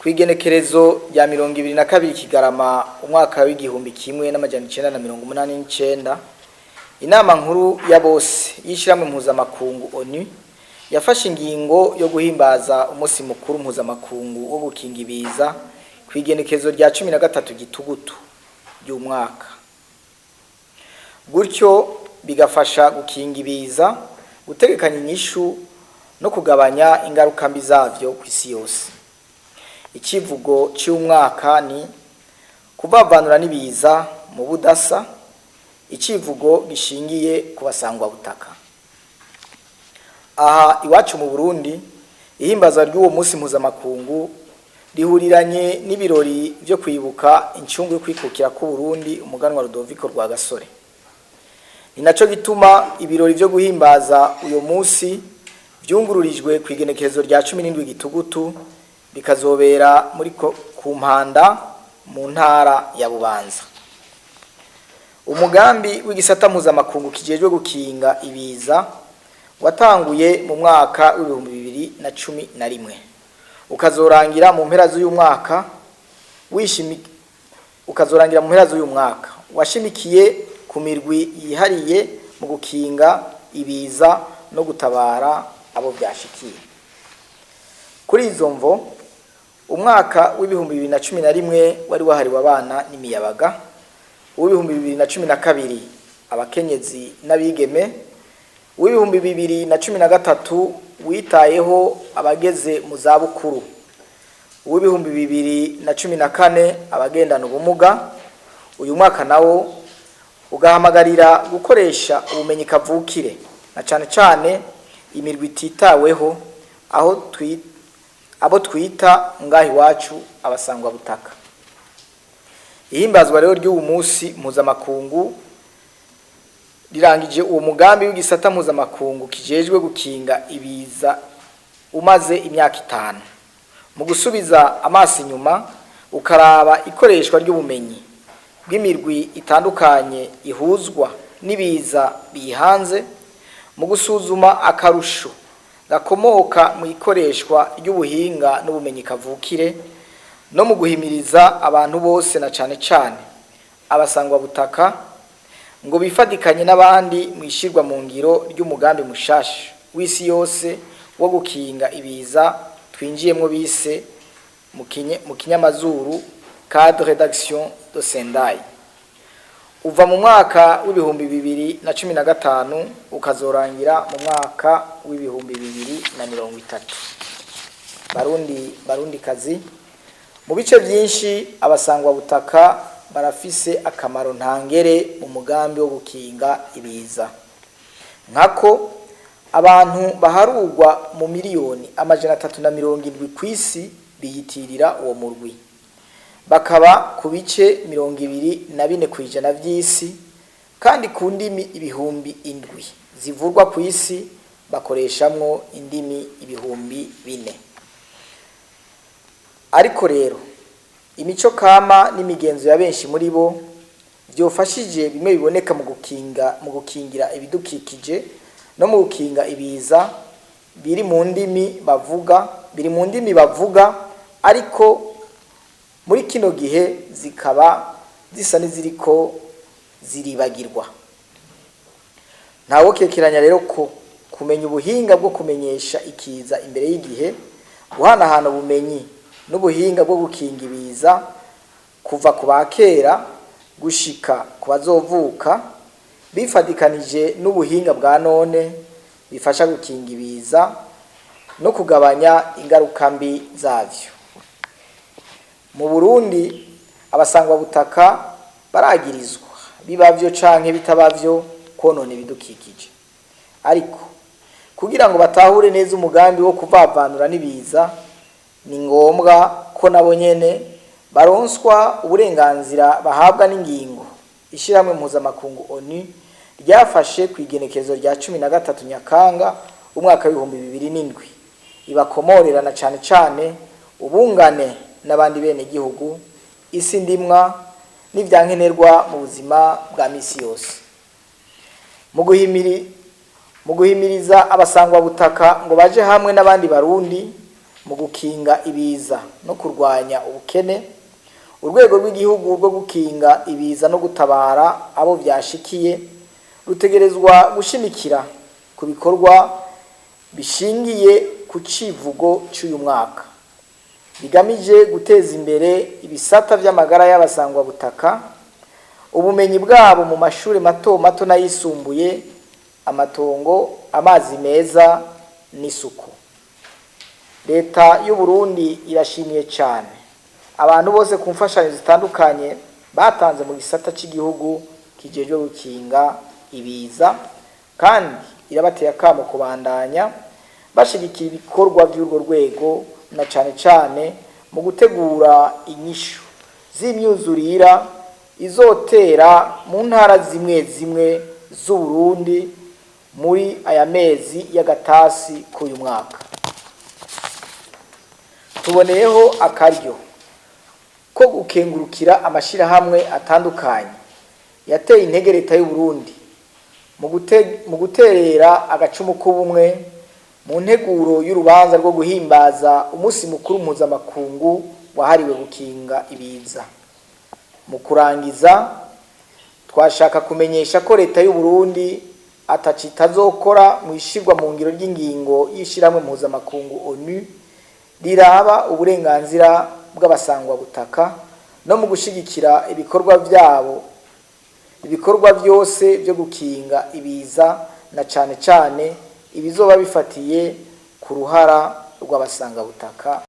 Kwigenekerezo rya 2022 Kigarama umwaka w'igihumbi kimwe n'amajana 1989 inama nkuru ya bose yishiramwe mpuzamakungu ONU yafashe ingingo yo guhimbaza umunsi mukuru mpuzamakungu wo gukinga ibiza kwigenekerezo rya 13 gitugutu y'umwaka. Gutyo bigafasha gukinga ibiza, gutegekanya inyishu no kugabanya ingaruka mbi zavyo kw'isi yose. Ikivugo cy'umwaka ni kubavanura n'ibiza mu budasa, ikivugo gishingiye ku basangwa butaka. Aha iwacu mu Burundi ihimbaza ry'uwo munsi mpuzamakungu rihuriranye n'ibirori byo kwibuka incungu yo kwikukira ku Burundi umuganwa Rudoviko Rwagasore. Ni naco gituma ibirori byo guhimbaza uyo munsi byungururijwe kwigenekerezo rya 17 gitugutu bikazobera muri ku Mpanda mu ntara ya Bubanza. Umugambi w'igisata mpuzamakungu kijejwe gukinga ibiza watanguye mu mwaka w'2011 ukazorangira mu mpera z'uyu mwaka washimikiye ku mirwi yihariye mu gukinga ibiza no gutabara abo byashikiye. Kuri izo mvo umwaka w'2011 wari wahariwe abana n'imiyabaga, uw'2012 abakenyezi n'abigeme, uw'2013 witayeho abageze mu zabukuru, uw'2014 abagendana ubumuga. Uyu mwaka nawo ugahamagarira gukoresha ubumenyi kavukire na cane imirwi ititaweho abo twita ngahi wacu abasangwa butaka. Ihimbazwa rero ry'uwo munsi mpuzamakungu rirangije uwo mugambi w'igisata mpuzamakungu kijejwe gukinga ibiza umaze imyaka 5. Mu gusubiza amaso inyuma ukaraba ikoreshwa ry'ubumenyi bw'imirwi itandukanye ihuzwa n'ibiza bihanze, mu gusuzuma akarusho gakomoka mu ikoreshwa ry'ubuhinga n'ubumenyi kavukire, no mu guhimiriza abantu bose na cane abasangwa butaka ngo bifadikanye n'abandi mu ishirwa mu ngiro ry'umugambi mushasha w'isi yose wo gukinga ibiza twinjiyemwo bise mu kinyamazuru cadre d'action de Sendai. Uva mu mwaka w'2015 ukazorangira mu mwaka w'2030. Barundi kazi, mu bice byinshi abasangwa butaka barafise akamaro ntangere mu mugambi wo gukinga ibiza. Nkako abantu baharugwa mu miliyoni 370 kw'isi biyitirira uwo murwi, bakaba ku bice 24 kwijana by'isi, kandi ku ndimi ibihumbi 7 zivurwa ku isi bakoreshamwo indimi ibihumbi 4. Ariko rero imico kama n'imigenzo ya benshi muri bo byofashije bimwe biboneka mu gukingira ibidukikije no mu gukinga ibiza biri mu ndimi bavuga ariko muri kino gihe zikaba zisa n'iziriko ziribagirwa. Ntawo kekeranya rero ko kumenya ubuhinga bwo kumenyesha ikiza imbere y'igihe, guhanahana ubumenyi n'ubuhinga bwo gukinga ibiza kuva ku bakera gushika ku bazovuka, bifadikanije n'ubuhinga bwa none bifasha gukinga ibiza no kugabanya ingaruka mbi zavyo. Mu Burundi abasangwa butaka baragirizwa bibavyo canke bitabavyo konona ibidukikije, ariko kugira ngo batahure neza umugambi wo kuvavanura n'ibiza ni ngombwa ko nabo nyene baronswa uburenganzira bahabwa n'ingingo ishiramwe mpuzamakungu ONU ryafashe kwigenekerezo rya 13 Nyakanga umwaka w'2007 ibakomorera na cane ubungane n'abandi bene gihugu, isi ndimwa n'ivyankenerwa mu buzima bwa misi yose. Mu guhimiriza abasangwa butaka ngo baje hamwe n'abandi Barundi mu gukinga ibiza no kurwanya ubukene, urwego rw'igihugu rwo gukinga ibiza no gutabara abo vyashikiye rutegerezwa gushimikira ku bikorwa bishingiye ku civugo cy'uyu mwaka bigamije guteza imbere ibisata vy'amagara y'abasangwa butaka, ubumenyi bwabo mu mashuri mato mato n'ayisumbuye, amatongo, amazi meza n'isuku. Leta y'u Burundi irashimiye cyane abantu bose ku mfashanyo zitandukanye batanze mu gisata cy'igihugu kijejwe gukinga ibiza, kandi irabateye akamo kubandanya bashigikira ibikorwa by'urwo rwego, na cyane cyane mu gutegura inyishu z'imyuzurira izotera mu ntara zimwe zimwe z'u Burundi muri aya mezi y'agatasi k'uyu mwaka. Tuboneyeho akaryo ko gukengurukira amashirahamwe atandukanye yateye intege leta y'u Burundi mu guterera agacumu k'ubumwe mu nteguro y'urubanza rwo guhimbaza umunsi mukuru mpuzamakungu wahariwe gukinga ibiza. Mu kurangiza, twashaka kumenyesha ko leta y'u Burundi atacitazokora mu ishirwa mu ngiro ry'ingingo y'ishiramwe mpuzamakungu ONU riraba uburenganzira bw'abasangwa butaka no mu gushigikira ibikorwa byose byo gukinga ibiza, na cane cane ibizoba bifatiye ku ruhara rw'abasanga butaka.